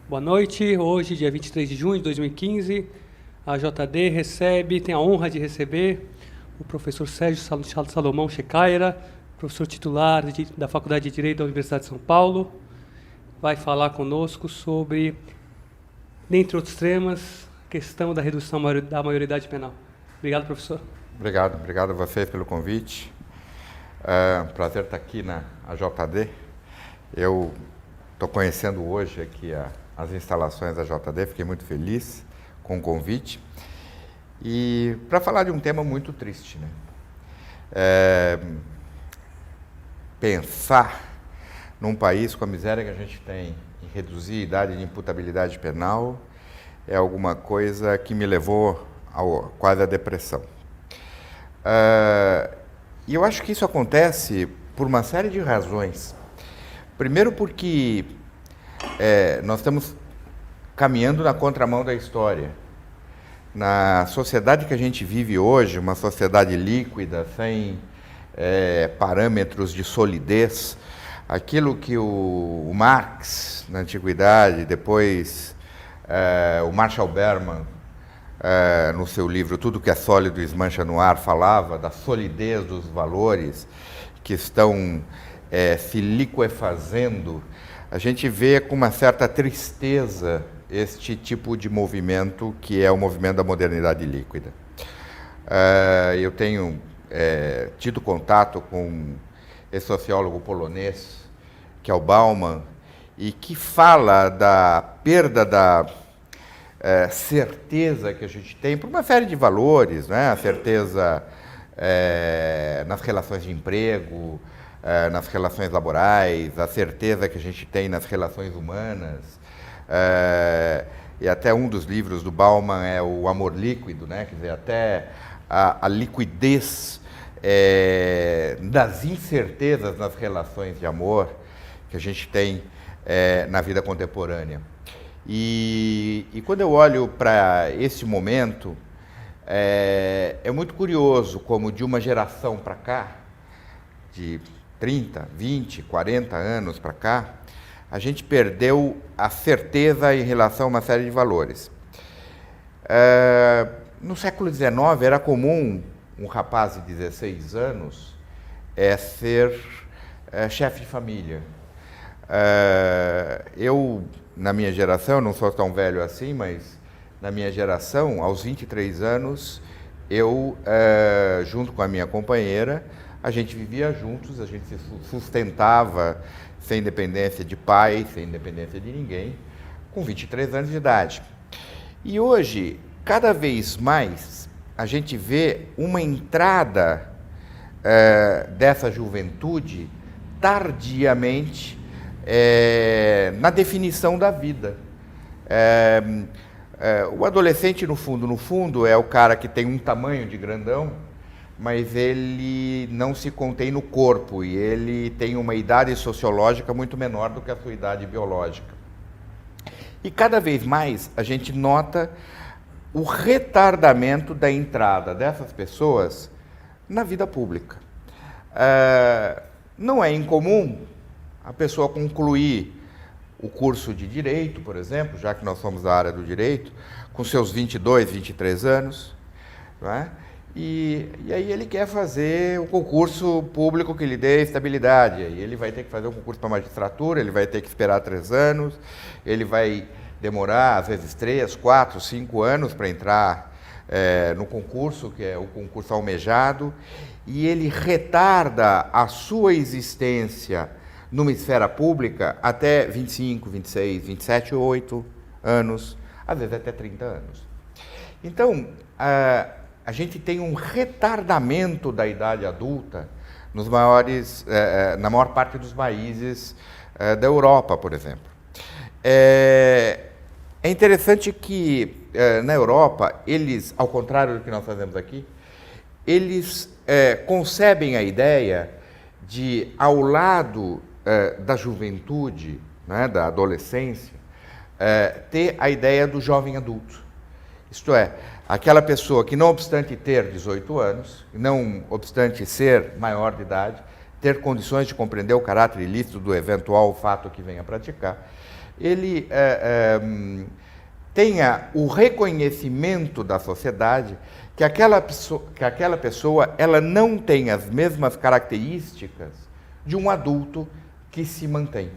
Boa noite. Hoje, dia 23 de junho de 2015, a JD tem a honra de receber o professor Sérgio Salomão Checaira, professor titular da Faculdade de Direito da Universidade de São Paulo. Vai falar conosco sobre, dentre outros temas, a questão da redução da maioridade penal. Obrigado, professor. Obrigado a vocês pelo convite. É um prazer estar aqui na JD. Eu estou conhecendo hoje aqui as instalações da JD, fiquei muito feliz com o convite. E para falar de um tema muito triste, né? Pensar num país com a miséria que a gente tem em reduzir a idade de imputabilidade penal é alguma coisa que me levou quase à depressão. E eu acho que isso acontece por uma série de razões. Primeiro porque nós estamos caminhando na contramão da história. Na sociedade que a gente vive hoje, uma sociedade líquida, sem parâmetros de solidez, aquilo que o Marx, na Antiguidade, depois o Marshall Berman, no seu livro Tudo que é Sólido Esmancha no Ar, falava da solidez dos valores que estão se liquefazendo. A gente vê com uma certa tristeza este tipo de movimento que é o movimento da modernidade líquida. Eu tenho tido contato com esse sociólogo polonês, que é o Bauman, e que fala da perda da certeza que a gente tem por uma série de valores, né? A certeza nas relações de emprego, nas relações laborais, a certeza que a gente tem nas relações humanas. E até um dos livros do Bauman é o Amor Líquido, né? Quer dizer, até a liquidez das incertezas nas relações de amor que a gente tem na vida contemporânea. E quando eu olho para esse momento, é muito curioso como de uma geração para cá, de 30, 20, 40 anos para cá, a gente perdeu a certeza em relação a uma série de valores. No século XIX era comum um rapaz de 16 anos ser chefe de família. Eu, na minha geração, não sou tão velho assim, mas na minha geração, aos 23 anos, eu, junto com a minha companheira, a gente vivia juntos, a gente se sustentava sem dependência de pai, sem dependência de ninguém, com 23 anos de idade. E hoje, cada vez mais, a gente vê uma entrada dessa juventude tardiamente na definição da vida. O adolescente, no fundo, é o cara que tem um tamanho de grandão, mas ele não se contém no corpo e ele tem uma idade sociológica muito menor do que a sua idade biológica. E cada vez mais a gente nota o retardamento da entrada dessas pessoas na vida pública. Não é incomum a pessoa concluir o curso de Direito, por exemplo, já que nós somos da área do Direito, com seus 22, 23 anos, não é? E aí ele quer fazer um concurso público que lhe dê estabilidade. Aí ele vai ter que fazer um concurso para magistratura, ele vai ter que esperar 3 anos, ele vai demorar, às vezes, 3, 4, 5 anos para entrar no concurso, que é o concurso almejado, e ele retarda a sua existência numa esfera pública até 25, 26, 27, 8 anos, às vezes até 30 anos. Então, a gente tem um retardamento da idade adulta na maior parte dos países da Europa, por exemplo. É interessante que na Europa, eles, ao contrário do que nós fazemos aqui, eles concebem a ideia de, ao lado da juventude, né, da adolescência, ter a ideia do jovem adulto. Isto é, aquela pessoa que, não obstante ter 18 anos, não obstante ser maior de idade, ter condições de compreender o caráter ilícito do eventual fato que venha a praticar, ele tenha o reconhecimento da sociedade que aquela pessoa ela não tem as mesmas características de um adulto que se mantém.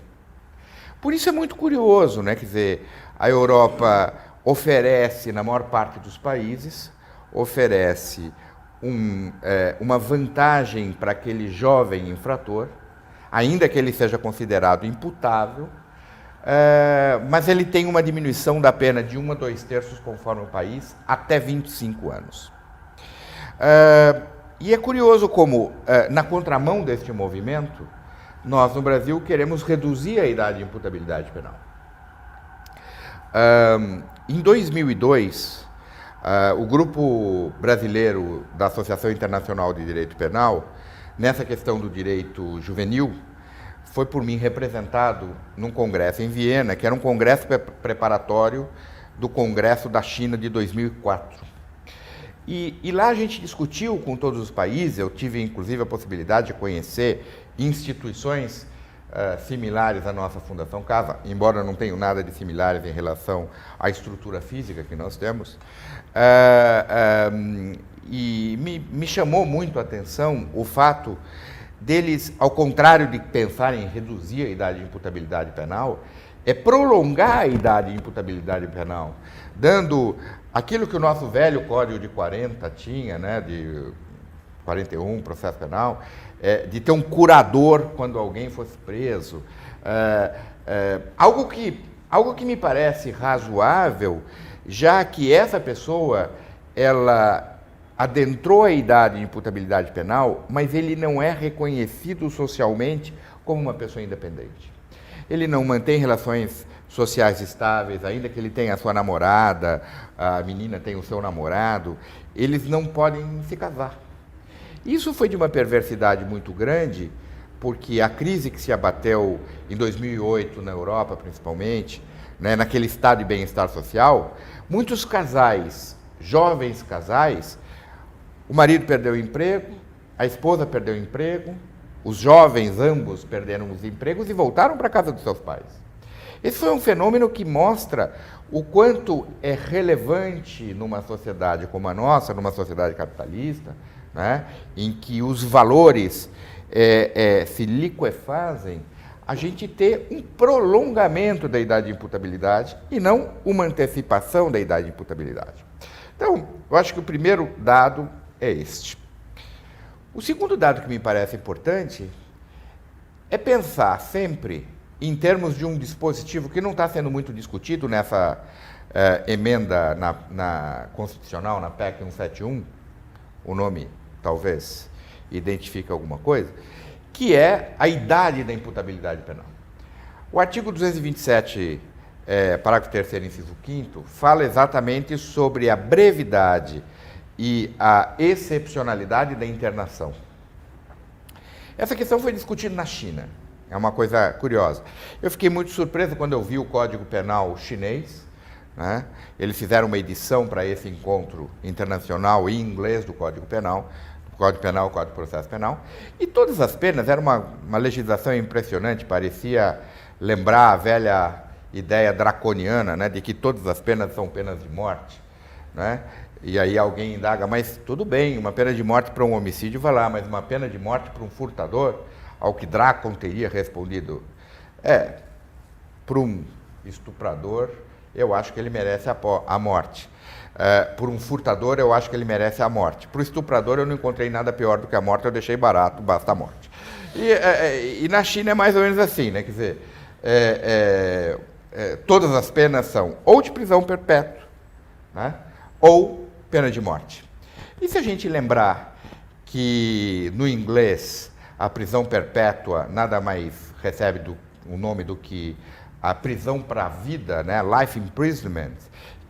Por isso é muito curioso, né? Quer dizer, a Europa oferece, na maior parte dos países, oferece uma vantagem para aquele jovem infrator, ainda que ele seja considerado imputável, mas ele tem uma diminuição da pena de 1 a 2/3, conforme o país, até 25 anos. E é curioso como, na contramão deste movimento, nós, no Brasil, queremos reduzir a idade de imputabilidade penal. Em 2002, o grupo brasileiro da Associação Internacional de Direito Penal, nessa questão do direito juvenil, foi por mim representado num congresso em Viena, que era um congresso preparatório do Congresso da China de 2004. E lá a gente discutiu com todos os países, eu tive inclusive a possibilidade de conhecer instituições similares à nossa Fundação Casa, embora eu não tenha nada de similares em relação à estrutura física que nós temos, e me chamou muito a atenção o fato deles, ao contrário de pensarem em reduzir a idade de imputabilidade penal, é prolongar a idade de imputabilidade penal, dando aquilo que o nosso velho Código de 40 tinha, né, de 41, processo penal, de ter um curador quando alguém fosse preso. Algo que me parece razoável, já que essa pessoa, ela adentrou a idade de imputabilidade penal, mas ele não é reconhecido socialmente como uma pessoa independente. Ele não mantém relações sociais estáveis, ainda que ele tenha a sua namorada, a menina tem o seu namorado, eles não podem se casar. Isso foi de uma perversidade muito grande, porque a crise que se abateu em 2008 na Europa, principalmente, né, naquele estado de bem-estar social, muitos casais, jovens casais, o marido perdeu o emprego, a esposa perdeu o emprego, os jovens ambos perderam os empregos e voltaram para a casa dos seus pais. Esse foi um fenômeno que mostra o quanto é relevante numa sociedade como a nossa, numa sociedade capitalista, né, em que os valores se liquefazem, a gente ter um prolongamento da idade de imputabilidade e não uma antecipação da idade de imputabilidade. Então, eu acho que o primeiro dado é este. O segundo dado que me parece importante é pensar sempre em termos de um dispositivo que não está sendo muito discutido nessa emenda na Constitucional, na PEC 171, o nome talvez identifique alguma coisa, que é a idade da imputabilidade penal. O artigo 227, parágrafo 3º, inciso 5º, fala exatamente sobre a brevidade e a excepcionalidade da internação. Essa questão foi discutida na China. É uma coisa curiosa. Eu fiquei muito surpreso quando eu vi o Código Penal chinês, né? Eles fizeram uma edição para esse encontro internacional em inglês do Código Penal, Código de Processo Penal, e todas as penas, era uma legislação impressionante, parecia lembrar a velha ideia draconiana, né, de que todas as penas são penas de morte, né? E aí alguém indaga, mas tudo bem, uma pena de morte para um homicídio, vai lá, mas uma pena de morte para um furtador, ao que Drácon teria respondido, para um estuprador, eu acho que ele merece a morte. Por um furtador, eu acho que ele merece a morte. Para o estuprador, eu não encontrei nada pior do que a morte, eu deixei barato, basta a morte. E na China é mais ou menos assim, né? Quer dizer, todas as penas são ou de prisão perpétua, né, ou pena de morte. E se a gente lembrar que no inglês a prisão perpétua nada mais recebe o nome do que a prisão para a vida, né, life imprisonment,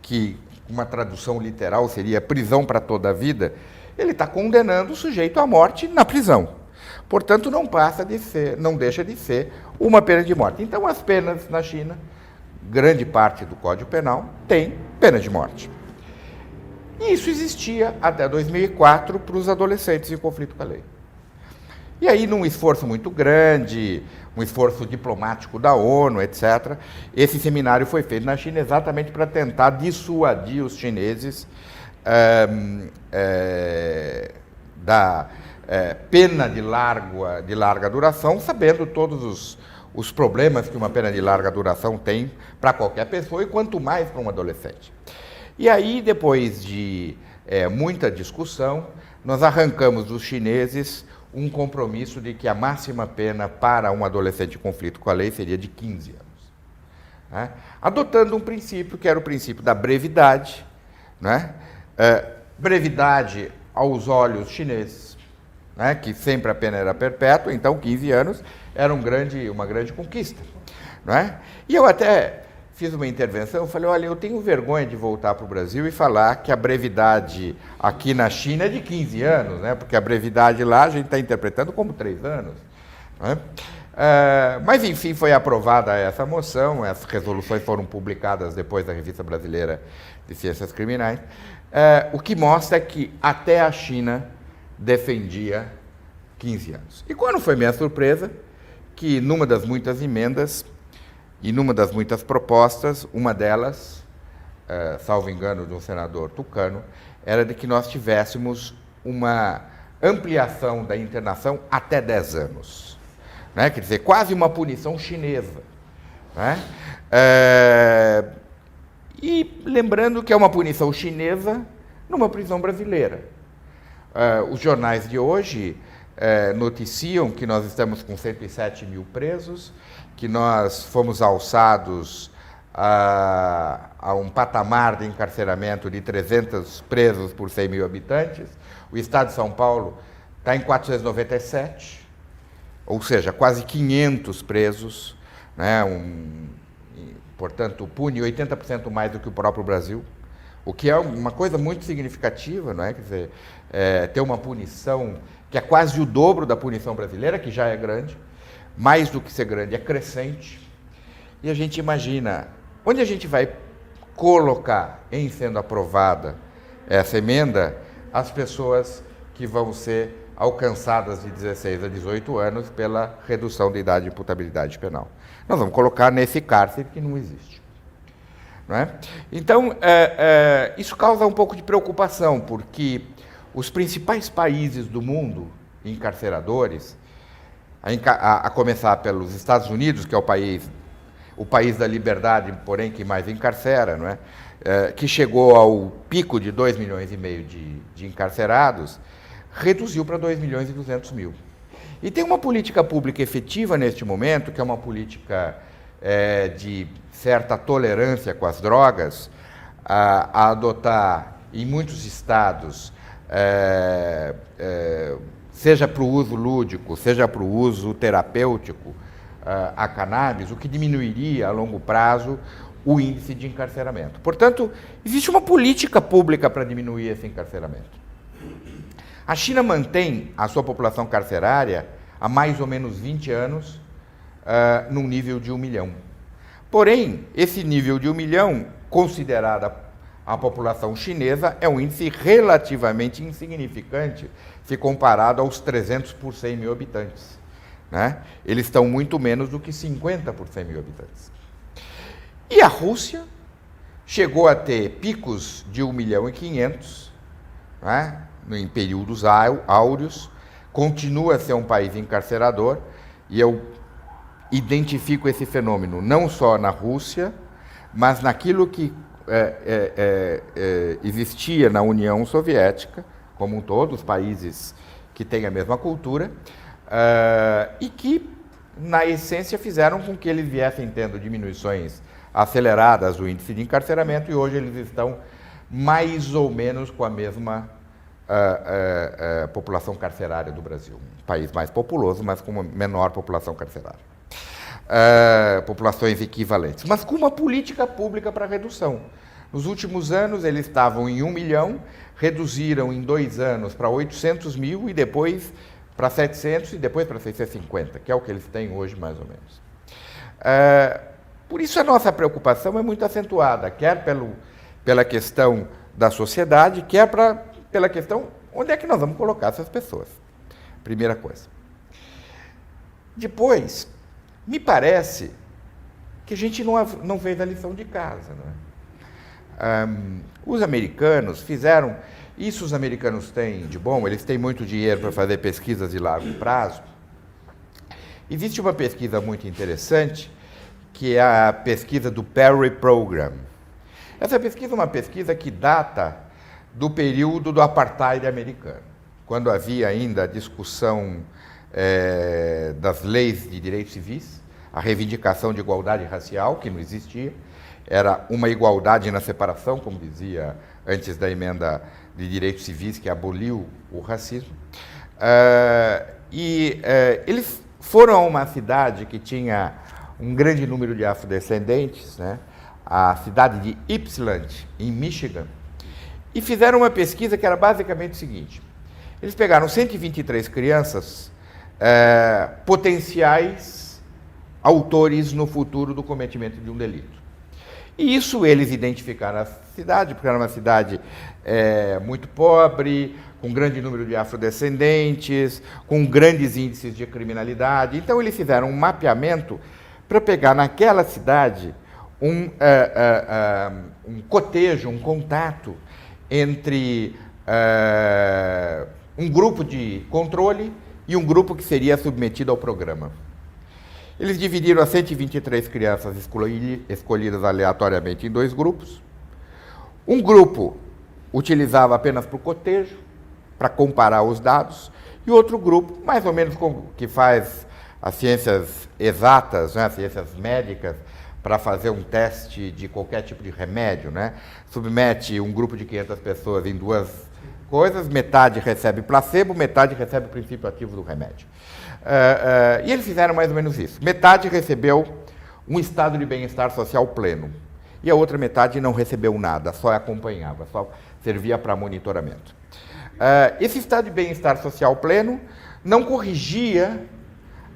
que uma tradução literal seria prisão para toda a vida, ele está condenando o sujeito à morte na prisão. Portanto, não deixa de ser uma pena de morte. Então, as penas na China, grande parte do Código Penal, tem pena de morte. E isso existia até 2004 para os adolescentes em conflito com a lei. E aí, num esforço muito grande, um esforço diplomático da ONU, etc., esse seminário foi feito na China exatamente para tentar dissuadir os chineses da pena de larga duração, sabendo todos os problemas que uma pena de larga duração tem para qualquer pessoa e quanto mais para um adolescente. E aí, depois de muita discussão, nós arrancamos dos chineses um compromisso de que a máxima pena para um adolescente em conflito com a lei seria de 15 anos. Né? Adotando um princípio que era o princípio da brevidade, né? Brevidade aos olhos chineses, né? Que sempre a pena era perpétua, então 15 anos era uma grande conquista. Né? E eu até fiz uma intervenção, falei, olha, eu tenho vergonha de voltar para o Brasil e falar que a brevidade aqui na China é de 15 anos, né? Porque a brevidade lá a gente está interpretando como 3 anos. Né? Mas, enfim, foi aprovada essa moção, as resoluções foram publicadas depois da Revista Brasileira de Ciências Criminais, o que mostra que até a China defendia 15 anos. E quando foi minha surpresa, que numa das muitas emendas, e numa das muitas propostas, uma delas, salvo engano, de um senador tucano, era de que nós tivéssemos uma ampliação da internação até 10 anos. Né? Quer dizer, quase uma punição chinesa. Né? E lembrando que é uma punição chinesa numa prisão brasileira. Os jornais de hoje noticiam que nós estamos com 107 mil presos, que nós fomos alçados a um patamar de encarceramento de 300 presos por 100 mil habitantes. O Estado de São Paulo está em 497, ou seja, quase 500 presos, né? Portanto, pune 80% mais do que o próprio Brasil, o que é uma coisa muito significativa, não é? Quer dizer, ter uma punição que é quase o dobro da punição brasileira, que já é grande, mais do que ser grande, é crescente. E a gente imagina, onde a gente vai colocar, em sendo aprovada essa emenda, as pessoas que vão ser alcançadas de 16 a 18 anos pela redução da idade de imputabilidade penal. Nós vamos colocar nesse cárcere que não existe. Não é? Então, isso causa um pouco de preocupação, porque os principais países do mundo encarceradores, a começar pelos Estados Unidos, que é o país da liberdade, porém que mais encarcera, não é? Que chegou ao pico de 2,5 milhões de encarcerados, reduziu para 2,2 milhões. E tem uma política pública efetiva neste momento, que é uma política de certa tolerância com as drogas, a adotar em muitos estados, seja para o uso lúdico, seja para o uso terapêutico, a cannabis, o que diminuiria a longo prazo o índice de encarceramento. Portanto, existe uma política pública para diminuir esse encarceramento. A China mantém a sua população carcerária há mais ou menos 20 anos num nível de 1 milhão. Porém, esse nível de 1 milhão, considerada a população chinesa, é um índice relativamente insignificante se comparado aos 300 por 100 mil habitantes. Né? Eles estão muito menos do que 50 por 100 mil habitantes. E a Rússia chegou a ter picos de 1 milhão e 500, né? Em períodos áureos, continua a ser um país encarcerador, e eu identifico esse fenômeno não só na Rússia, mas naquilo que existia na União Soviética, como um todo, os países que têm a mesma cultura, e que, na essência, fizeram com que eles viessem tendo diminuições aceleradas do índice de encarceramento, e hoje eles estão mais ou menos com a mesma população carcerária do Brasil. Um país mais populoso, mas com uma menor população carcerária. Populações equivalentes, mas com uma política pública para redução. Nos últimos anos, eles estavam em 1 milhão, reduziram em 2 anos para 800 mil, e depois para 700, e depois para 650, que é o que eles têm hoje, mais ou menos. Por isso, a nossa preocupação é muito acentuada, quer pela questão da sociedade, quer pela questão onde é que nós vamos colocar essas pessoas. Primeira coisa. Depois, me parece que a gente não fez a lição de casa. Não é? Os americanos fizeram... Isso os americanos têm de bom, eles têm muito dinheiro para fazer pesquisas de largo prazo. Existe uma pesquisa muito interessante, que é a pesquisa do Perry Program. Essa pesquisa é uma pesquisa que data do período do apartheid americano, quando havia ainda a discussão das leis de direitos civis, a reivindicação de igualdade racial, que não existia, era uma igualdade na separação, como dizia antes da emenda de direitos civis, que aboliu o racismo. Eles foram a uma cidade que tinha um grande número de afrodescendentes, né? A cidade de Ypsilanti, em Michigan, e fizeram uma pesquisa que era basicamente o seguinte: eles pegaram 123 crianças potenciais autores no futuro do cometimento de um delito. E isso eles identificaram a cidade, porque era uma cidade muito pobre, com um grande número de afrodescendentes, com grandes índices de criminalidade. Então, eles fizeram um mapeamento para pegar naquela cidade um cotejo, um contato entre um grupo de controle e um grupo que seria submetido ao programa. Eles dividiram as 123 crianças escolhidas aleatoriamente em 2 grupos. Um grupo utilizava apenas para o cotejo, para comparar os dados, e outro grupo, mais ou menos como que faz as ciências exatas, né, as ciências médicas, para fazer um teste de qualquer tipo de remédio, né? Submete um grupo de 500 pessoas em 2 coisas, metade recebe placebo, metade recebe o princípio ativo do remédio. E eles fizeram mais ou menos isso. Metade recebeu um estado de bem-estar social pleno, e a outra metade não recebeu nada, só acompanhava, só servia para monitoramento. Esse estado de bem-estar social pleno não corrigia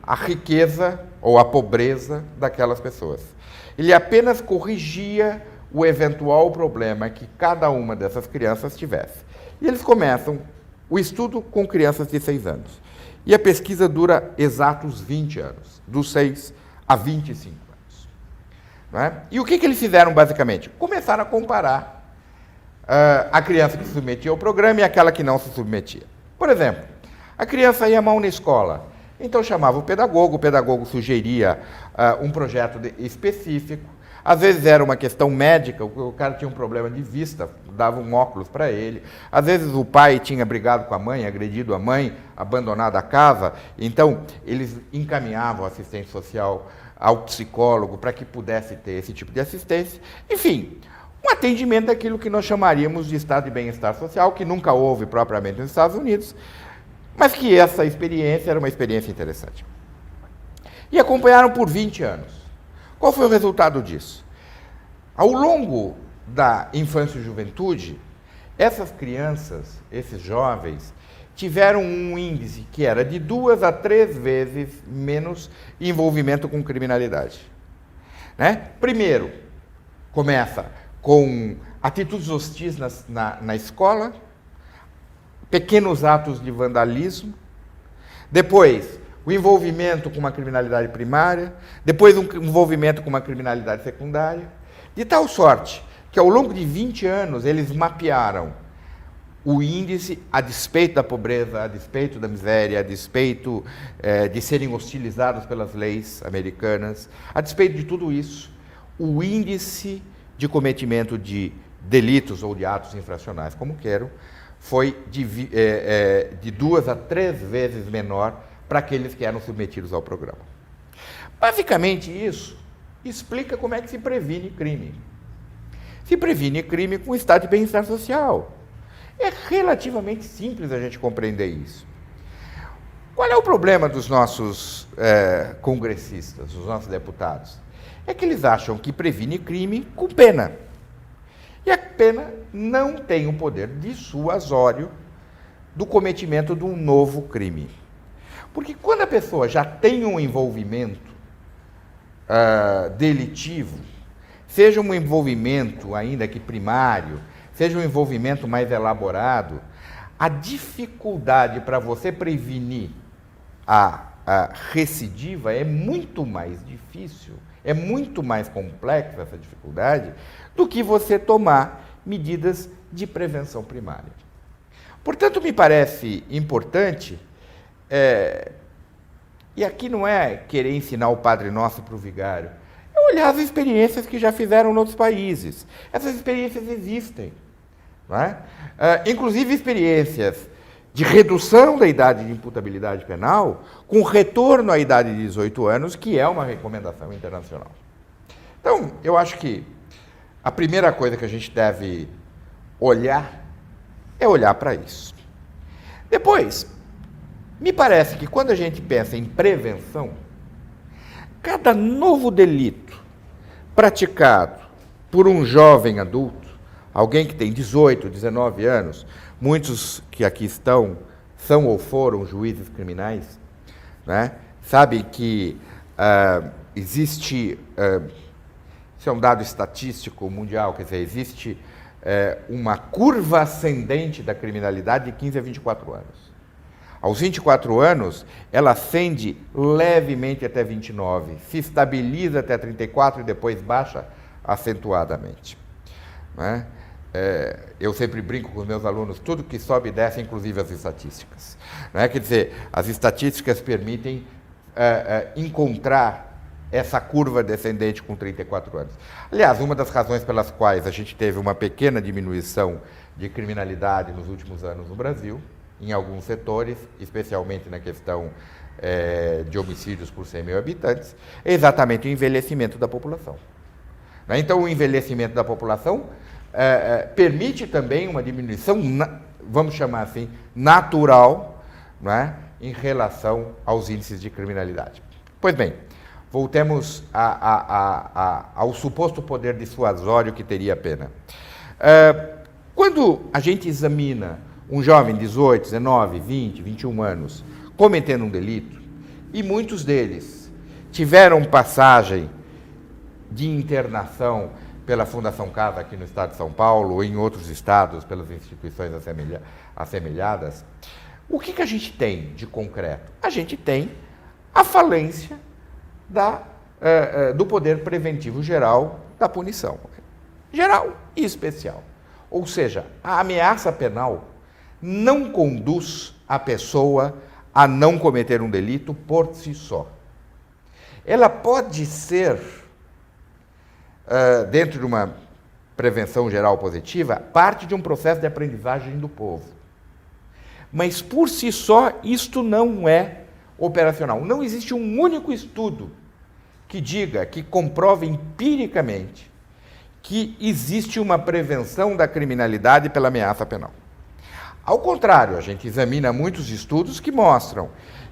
a riqueza ou a pobreza daquelas pessoas. Ele apenas corrigia o eventual problema que cada uma dessas crianças tivesse. E eles começam o estudo com crianças de 6 anos. E a pesquisa dura exatos 20 anos, dos 6 a 25 anos. Não é? E o que eles fizeram, basicamente? Começaram a comparar a criança que se submetia ao programa e aquela que não se submetia. Por exemplo, a criança ia mal na escola, então chamava o pedagogo sugeria um projeto específico. Às vezes era uma questão médica, o cara tinha um problema de vista, dava um óculos para ele. Às vezes o pai tinha brigado com a mãe, agredido a mãe, abandonado a casa, então eles encaminhavam a assistente social ao psicólogo para que pudesse ter esse tipo de assistência. Enfim, um atendimento daquilo que nós chamaríamos de estado de bem-estar social, que nunca houve propriamente nos Estados Unidos, mas que essa experiência era uma experiência interessante. E acompanharam por 20 anos. Qual foi o resultado disso? Ao longo da infância e juventude, essas crianças, esses jovens, tiveram um índice que era de 2 a 3 vezes menos envolvimento com criminalidade. Né? Primeiro, começa com atitudes hostis na escola, pequenos atos de vandalismo, depois o envolvimento com uma criminalidade primária, depois um envolvimento com uma criminalidade secundária, de tal sorte que ao longo de 20 anos eles mapearam o índice a despeito da pobreza, a despeito da miséria, a despeito de serem hostilizados pelas leis americanas, a despeito de tudo isso, o índice de cometimento de delitos ou de atos infracionais, como queiram, foi de 2 a 3 vezes menor para aqueles que eram submetidos ao programa. Basicamente, isso explica como é que se previne crime. Se previne crime com estado de bem-estar social. É relativamente simples a gente compreender isso. Qual é o problema dos nossos congressistas, dos nossos deputados? É que eles acham que previne crime com pena. E a pena não tem o poder dissuasório do cometimento de um novo crime. Porque quando a pessoa já tem um envolvimento delitivo, seja um envolvimento ainda que primário, seja um envolvimento mais elaborado, a dificuldade para você prevenir a recidiva é muito mais difícil, é muito mais complexa essa dificuldade, do que você tomar medidas de prevenção primária. Portanto, me parece importante, e aqui não é querer ensinar o Padre Nosso para o vigário, é olhar as experiências que já fizeram em outros países. Essas experiências existem. Não é? Inclusive experiências de redução da idade de imputabilidade penal com retorno à idade de 18 anos, que é uma recomendação internacional. Então, eu acho que a primeira coisa que a gente deve olhar é olhar para isso. Depois, me parece que quando a gente pensa em prevenção, cada novo delito praticado por um jovem adulto, alguém que tem 18, 19 anos, muitos que aqui estão são ou foram juízes criminais, né? Sabem que existe, isso é um dado estatístico mundial, quer dizer, existe uma curva ascendente da criminalidade de 15 a 24 anos. Aos 24 anos, ela ascende levemente até 29, se estabiliza até 34 e depois baixa acentuadamente. Né? Eu sempre brinco com os meus alunos, tudo que sobe e desce, inclusive as estatísticas. Né? Quer dizer, as estatísticas permitem encontrar essa curva descendente com 34 anos. Aliás, uma das razões pelas quais a gente teve uma pequena diminuição de criminalidade nos últimos anos no Brasil, em alguns setores, especialmente na questão de homicídios por 100 mil habitantes, é exatamente o envelhecimento da população. Né? Então, o envelhecimento da população permite também uma diminuição, vamos chamar assim, natural, né, em relação aos índices de criminalidade. Pois bem, voltemos ao suposto poder dissuasório que teria a pena. Quando a gente examina um jovem de 18, 19, 20, 21 anos cometendo um delito, e muitos deles tiveram passagem de internação pela Fundação Casa aqui no estado de São Paulo, ou em outros estados, pelas instituições assemelhadas, o que a gente tem de concreto? A gente tem a falência do poder preventivo geral da punição. Geral e especial. Ou seja, a ameaça penal não conduz a pessoa a não cometer um delito por si só. Ela pode ser, dentro de uma prevenção geral positiva, parte de um processo de aprendizagem do povo. Mas, por si só, isto não é operacional. Não existe um único estudo que diga, que comprove empiricamente que existe uma prevenção da criminalidade pela ameaça penal. Ao contrário, a gente examina muitos estudos que mostram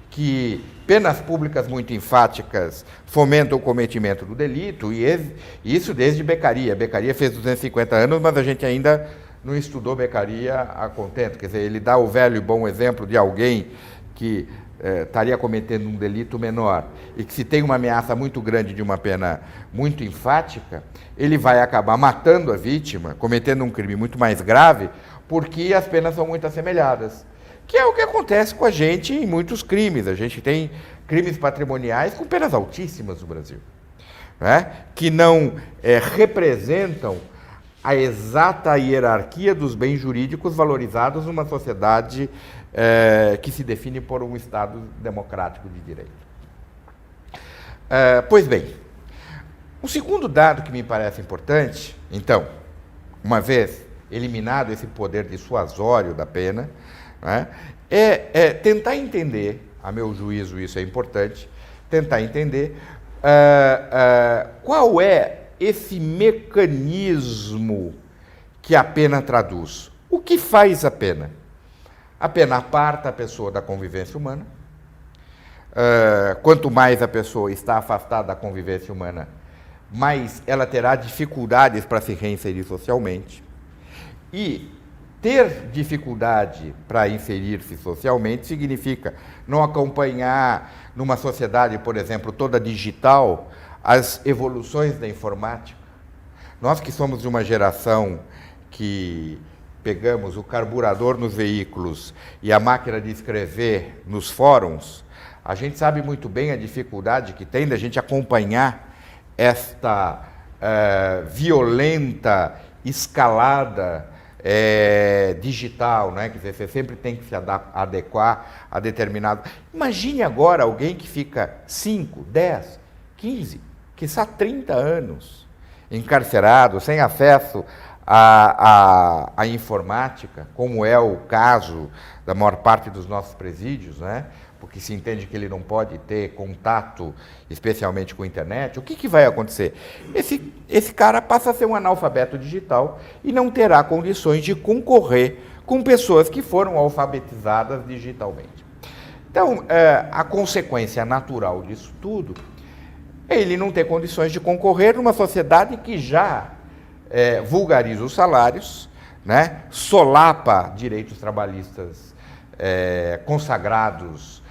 que penas públicas muito enfáticas fomentam o cometimento do delito, e isso desde Beccaria. Beccaria fez 250 anos, mas a gente ainda não estudou Beccaria a contento. Quer dizer, ele dá o velho e bom exemplo de alguém que estaria cometendo um delito menor e que, se tem uma ameaça muito grande de uma pena muito enfática, ele vai acabar matando a vítima, cometendo um crime muito mais grave, porque as penas são muito assemelhadas. Que é o que acontece com a gente em muitos crimes. A gente tem crimes patrimoniais com penas altíssimas no Brasil, né? Que não representam a exata hierarquia dos bens jurídicos valorizados numa sociedade que se define por um Estado democrático de direito. Pois bem, o segundo dado que me parece importante, então, uma vez eliminado esse poder dissuasório da pena, né, é tentar entender, a meu juízo isso é importante, tentar entender qual é esse mecanismo que a pena traduz. O que faz a pena? A pena aparta a pessoa da convivência humana. Quanto mais a pessoa está afastada da convivência humana, mais ela terá dificuldades para se reinserir socialmente. E ter dificuldade para inserir-se socialmente significa não acompanhar numa sociedade, por exemplo, toda digital, as evoluções da informática. Nós que somos de uma geração que pegamos o carburador nos veículos e a máquina de escrever nos fóruns, A gente sabe muito bem a dificuldade que tem da gente acompanhar esta violenta escalada digital, né? Quer dizer, você sempre tem que se adequar a determinado... Imagine agora alguém que fica 5, 10, 15, quiçá 30 anos encarcerado, sem acesso à informática, como é o caso da maior parte dos nossos presídios, né? Porque se entende que ele não pode ter contato, especialmente com a internet. O que vai acontecer? Esse cara passa a ser um analfabeto digital e não terá condições de concorrer com pessoas que foram alfabetizadas digitalmente. Então, a consequência natural disso tudo é ele não ter condições de concorrer numa sociedade que já vulgariza os salários, né? Solapa direitos trabalhistas consagrados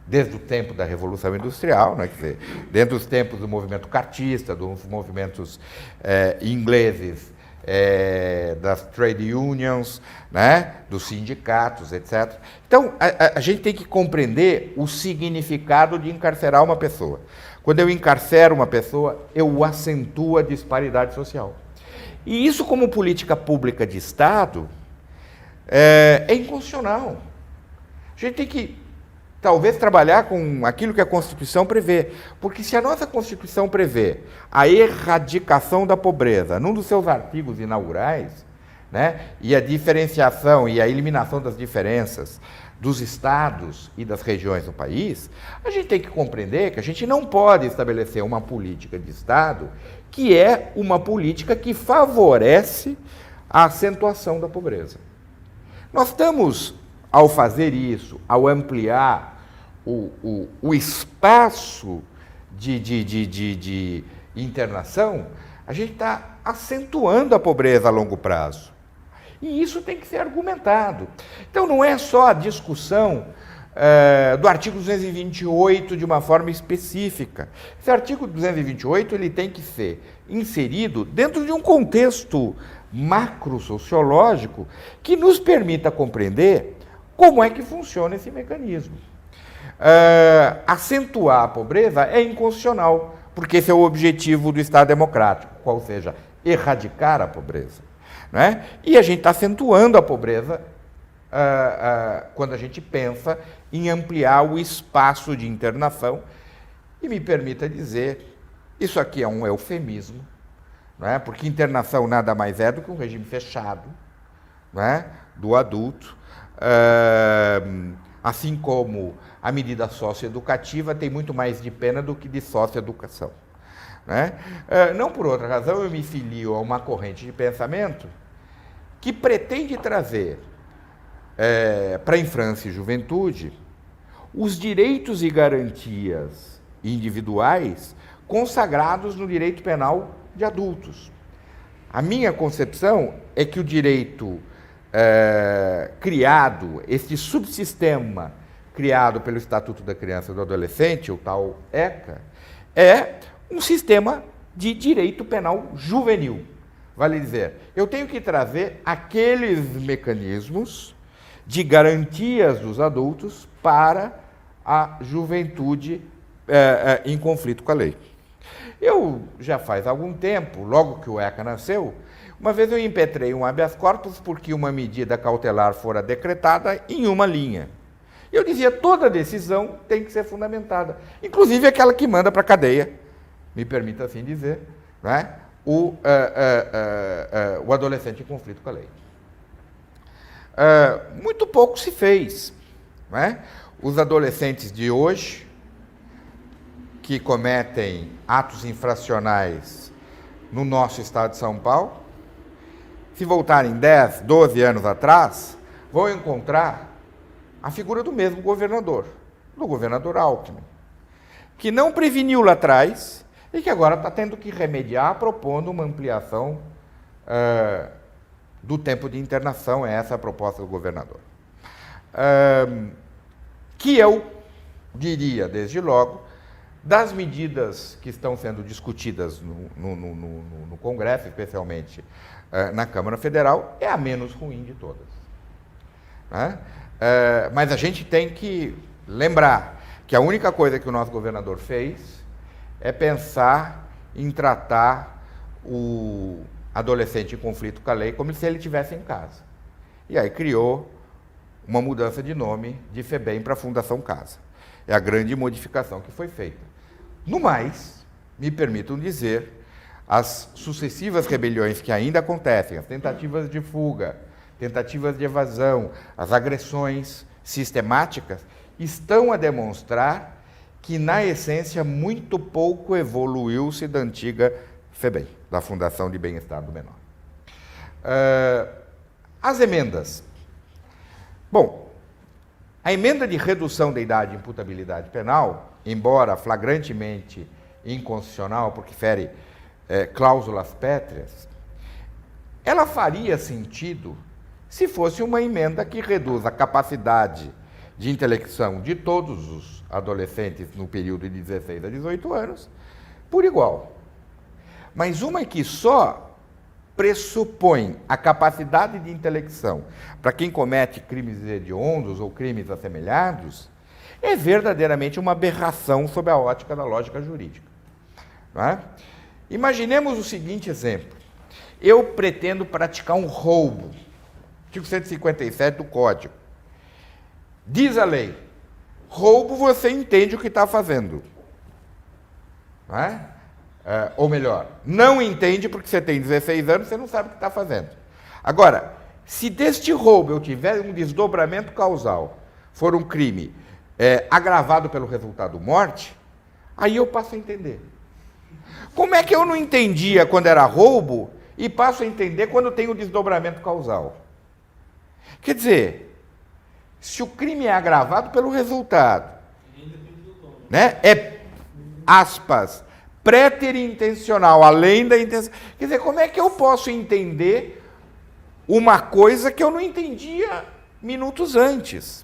desde o tempo da Revolução Industrial, né? Quer dizer, desde os tempos do movimento cartista, dos movimentos ingleses, das trade unions, né? Dos sindicatos, etc. Então, a gente tem que compreender o significado de encarcerar uma pessoa. Quando eu encarcero uma pessoa, eu acentuo a disparidade social. E isso, como política pública de Estado, é inconstitucional. A gente tem que, talvez, trabalhar com aquilo que a Constituição prevê. Porque se a nossa Constituição prevê a erradicação da pobreza, num dos seus artigos inaugurais, né, e a diferenciação e a eliminação das diferenças dos estados e das regiões do país, a gente tem que compreender que a gente não pode estabelecer uma política de Estado que é uma política que favorece a acentuação da pobreza. Nós estamos, ao fazer isso, ao ampliar o espaço de internação, a gente está acentuando a pobreza a longo prazo. E isso tem que ser argumentado. Então, não é só a discussão do artigo 228 de uma forma específica. Esse artigo 228 ele tem que ser inserido dentro de um contexto macro-sociológico que nos permita compreender como é que funciona esse mecanismo. Acentuar a pobreza é inconstitucional, porque esse é o objetivo do Estado democrático, qual seja, erradicar a pobreza. Né? E a gente está acentuando a pobreza quando a gente pensa em ampliar o espaço de internação. E me permita dizer, isso aqui é um eufemismo, né? Porque internação nada mais é do que um regime fechado, né? Do adulto, assim como a medida socioeducativa tem muito mais de pena do que de socioeducação. Né? Não por outra razão, eu me filio a uma corrente de pensamento que pretende trazer para a infância e juventude os direitos e garantias individuais consagrados no direito penal de adultos. A minha concepção é que o direito criado, este subsistema criado pelo Estatuto da Criança e do Adolescente, o tal ECA, é um sistema de direito penal juvenil. Vale dizer, eu tenho que trazer aqueles mecanismos de garantias dos adultos para a juventude em conflito com a lei. Eu, já faz algum tempo, logo que o ECA nasceu, uma vez eu impetrei um habeas corpus porque uma medida cautelar fora decretada em uma linha. Eu dizia, toda decisão tem que ser fundamentada, inclusive aquela que manda para a cadeia, me permita assim dizer, né? O adolescente em conflito com a lei. Muito pouco se fez. Né? Os adolescentes de hoje, que cometem atos infracionais no nosso estado de São Paulo, se voltarem 10, 12 anos atrás, vão encontrar a figura do mesmo governador, do governador Alckmin, que não preveniu lá atrás e que agora está tendo que remediar propondo uma ampliação do tempo de internação. É essa a proposta do governador. Que eu diria, desde logo, das medidas que estão sendo discutidas no Congresso, especialmente na Câmara Federal, é a menos ruim de todas. Né? Mas a gente tem que lembrar que a única coisa que o nosso governador fez é pensar em tratar o adolescente em conflito com a lei como se ele estivesse em casa. E aí criou uma mudança de nome de FEBEM para Fundação Casa. É a grande modificação que foi feita. No mais, me permitam dizer, as sucessivas rebeliões que ainda acontecem, as tentativas de fuga, tentativas de evasão, as agressões sistemáticas, estão a demonstrar que, na essência, muito pouco evoluiu-se da antiga FEBEM, da Fundação de Bem-Estar do Menor. As emendas. Bom, a emenda de redução da idade de imputabilidade penal, embora flagrantemente inconstitucional, porque fere cláusulas pétreas, ela faria sentido se fosse uma emenda que reduz a capacidade de intelecção de todos os adolescentes no período de 16 a 18 anos por igual. Mas uma que só pressupõe a capacidade de intelecção para quem comete crimes hediondos ou crimes assemelhados é verdadeiramente uma aberração sob a ótica da lógica jurídica. Não é? Imaginemos o seguinte exemplo. Eu pretendo praticar um roubo, artigo 157 do Código. Diz a lei, roubo você entende o que está fazendo. Não é? Ou melhor, não entende porque você tem 16 anos, você não sabe o que está fazendo. Agora, se deste roubo eu tiver um desdobramento causal, for um crime agravado pelo resultado morte, aí eu passo a entender. Como é que eu não entendia quando era roubo e passo a entender quando tem o desdobramento causal? Quer dizer, se o crime é agravado pelo resultado, né, aspas, préterintencional, além da intenção. Quer dizer, como é que eu posso entender uma coisa que eu não entendia minutos antes?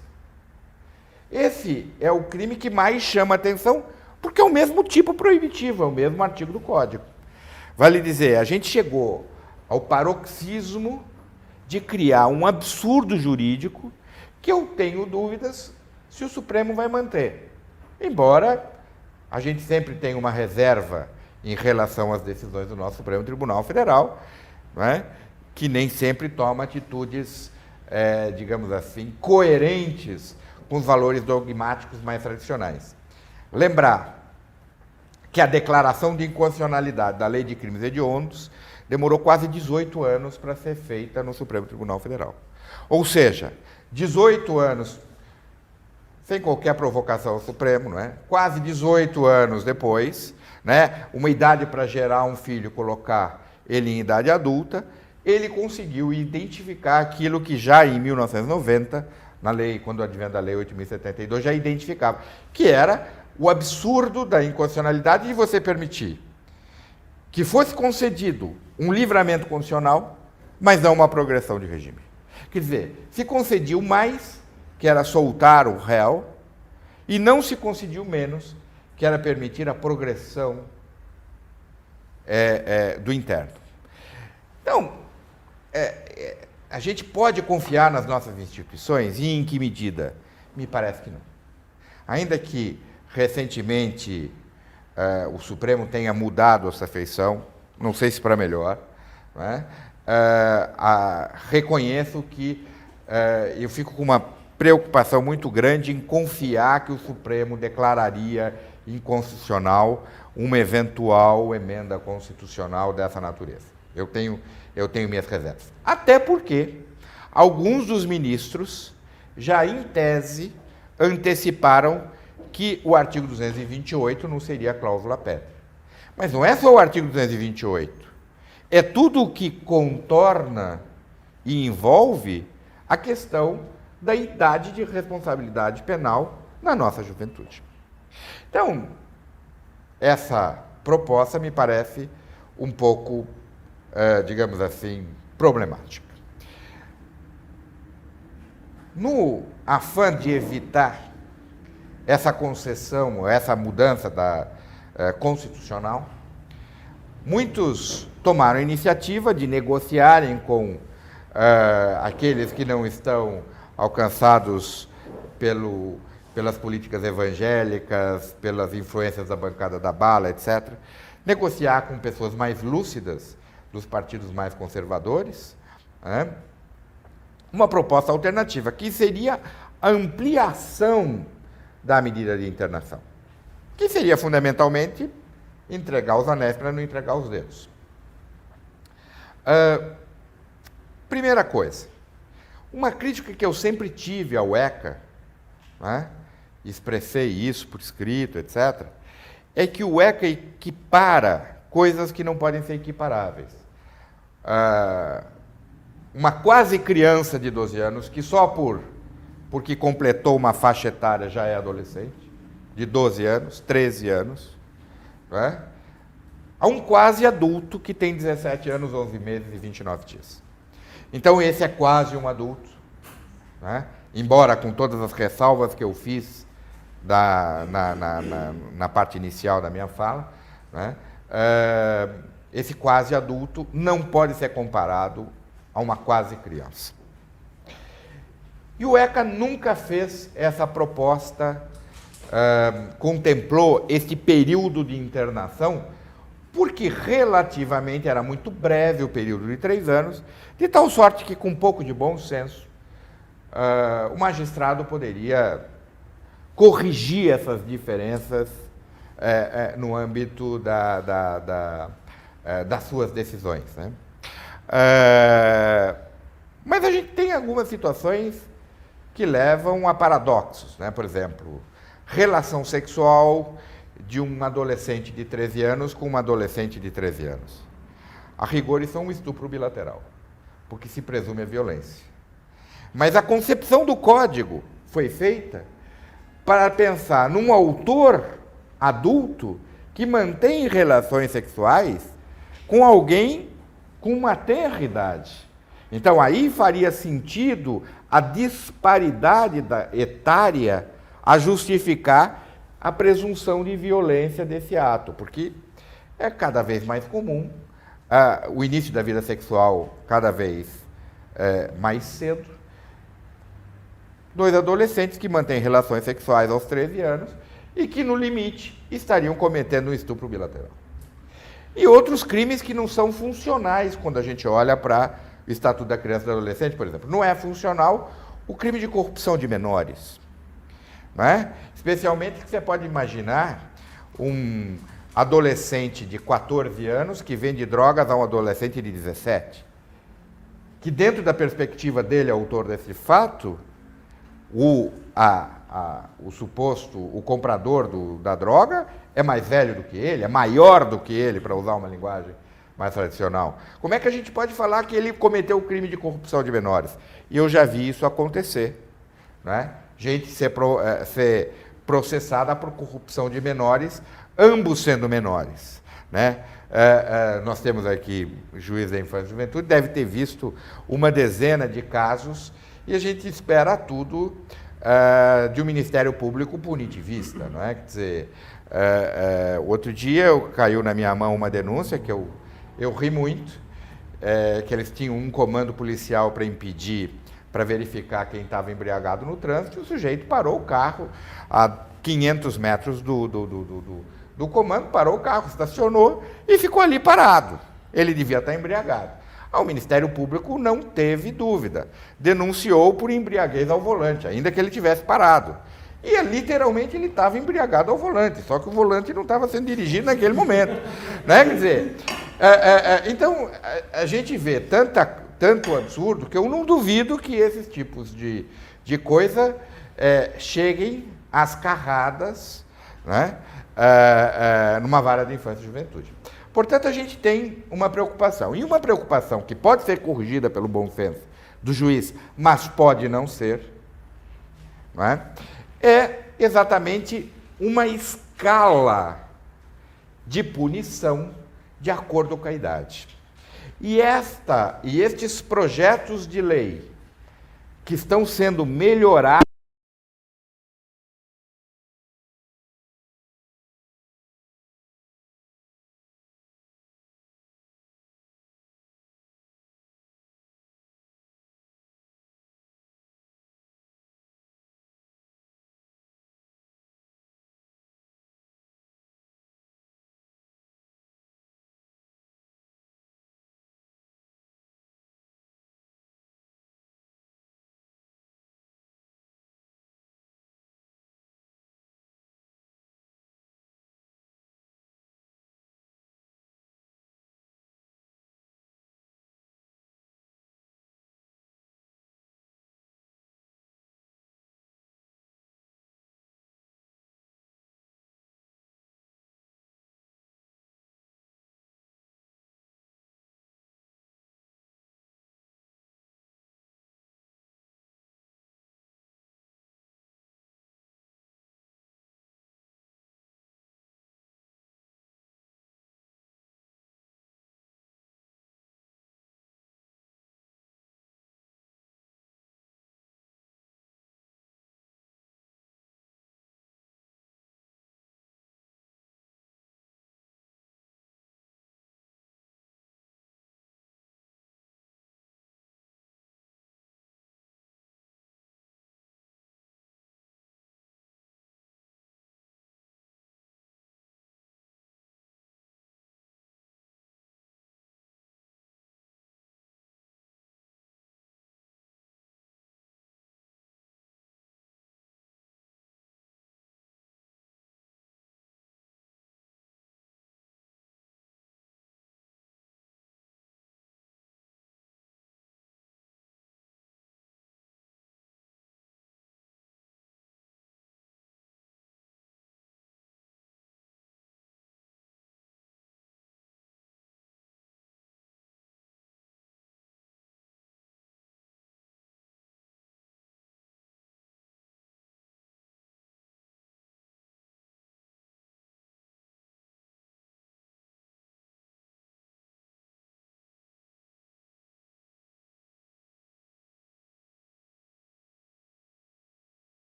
Esse é o crime que mais chama atenção, porque é o mesmo tipo proibitivo, é o mesmo artigo do Código. Vale dizer, a gente chegou ao paroxismo de criar um absurdo jurídico que eu tenho dúvidas se o Supremo vai manter. Embora a gente sempre tenha uma reserva em relação às decisões do nosso Supremo Tribunal Federal, não é? Que nem sempre toma atitudes, digamos assim, coerentes com os valores dogmáticos mais tradicionais. Lembrar que a declaração de inconstitucionalidade da Lei de Crimes Hediondos demorou quase 18 anos para ser feita no Supremo Tribunal Federal. Ou seja, 18 anos sem qualquer provocação ao Supremo, não é? Quase 18 anos depois, né, uma idade para gerar um filho, colocar ele em idade adulta, ele conseguiu identificar aquilo que já em 1990, na lei, quando advém da Lei 8.072, já identificava, que era o absurdo da inconstitucionalidade de você permitir que fosse concedido um livramento constitucional, mas não uma progressão de regime. Quer dizer, se concediu mais, que era soltar o réu, e não se concediu menos, que era permitir a progressão do interno. Então, a gente pode confiar nas nossas instituições e em que medida? Me parece que não. Ainda que, recentemente, o Supremo tenha mudado essa feição, não sei se para melhor, não é? Reconheço que eu fico com uma preocupação muito grande em confiar que o Supremo declararia inconstitucional uma eventual emenda constitucional dessa natureza. Eu tenho minhas reservas. Até porque alguns dos ministros já, em tese, anteciparam que o artigo 228 não seria cláusula pétrea. Mas não é só o artigo 228. É tudo o que contorna e envolve a questão da idade de responsabilidade penal na nossa juventude. Então, essa proposta me parece um pouco, digamos assim, problemática. No afã de evitar essa concessão, essa mudança constitucional, muitos tomaram a iniciativa de negociarem com aqueles que não estão alcançados pelas políticas evangélicas, pelas influências da bancada da bala, etc. Negociar com pessoas mais lúcidas, dos partidos mais conservadores, né? Uma proposta alternativa, que seria a ampliação da medida de internação, que seria fundamentalmente entregar os anéis para não entregar os dedos. Primeira coisa, uma crítica que eu sempre tive ao ECA, né, expressei isso por escrito, etc., é que o ECA equipara coisas que não podem ser equiparáveis. Uma quase criança de 12 anos, que só porque completou uma faixa etária já é adolescente, de 12 anos, 13 anos, né, a um quase adulto que tem 17 anos, 11 meses e 29 dias. Então, esse é quase um adulto, né, embora com todas as ressalvas que eu fiz na parte inicial da minha fala, né, esse quase adulto não pode ser comparado a uma quase criança. E o ECA nunca fez essa proposta, contemplou este período de internação, porque relativamente era muito breve o período de 3 anos, de tal sorte que, com um pouco de bom senso, o magistrado poderia corrigir essas diferenças no âmbito das suas decisões, né? Mas a gente tem algumas situações que levam a paradoxos, né? Por exemplo, relação sexual de um adolescente de 13 anos com uma adolescente de 13 anos. A rigor, isso é um estupro bilateral, porque se presume a violência. Mas a concepção do código foi feita para pensar num autor adulto que mantém relações sexuais com alguém com uma tenra idade. Então, aí faria sentido a disparidade etária a justificar a presunção de violência desse ato, porque é cada vez mais comum o início da vida sexual cada vez mais cedo. 2 adolescentes que mantêm relações sexuais aos 13 anos e que, no limite, estariam cometendo um estupro bilateral. E outros crimes que não são funcionais quando a gente olha para o Estatuto da Criança e do Adolescente, por exemplo. Não é funcional o crime de corrupção de menores, não é? Especialmente que você pode imaginar um adolescente de 14 anos que vende drogas a um adolescente de 17, que dentro da perspectiva dele, autor desse fato, o comprador da droga é mais velho do que ele, é maior do que ele, para usar uma linguagem mais tradicional. Como é que a gente pode falar que ele cometeu o crime de corrupção de menores? E eu já vi isso acontecer, né? Gente ser processada por corrupção de menores, ambos sendo menores, né? Nós temos aqui o juiz da infância e juventude, deve ter visto uma dezena de casos, e a gente espera tudo de um Ministério Público punitivista, não é? Quer dizer, outro dia caiu na minha mão uma denúncia que eu ri muito, que eles tinham um comando policial para impedir, para verificar quem estava embriagado no trânsito, e o sujeito parou o carro a 500 metros do comando, parou o carro, estacionou e ficou ali parado. Ele devia estar embriagado. O Ministério Público não teve dúvida, denunciou por embriaguez ao volante, ainda que ele tivesse parado. E literalmente ele estava embriagado ao volante, só que o volante não estava sendo dirigido naquele momento, né? Quer dizer, então a gente vê tanto absurdo que eu não duvido que esses tipos de coisa cheguem às carradas, né? Numa vara de infância e juventude. Portanto, a gente tem uma preocupação. E uma preocupação que pode ser corrigida pelo bom senso do juiz, mas pode não ser, não é exatamente uma escala de punição de acordo com a idade. E estes projetos de lei que estão sendo melhorados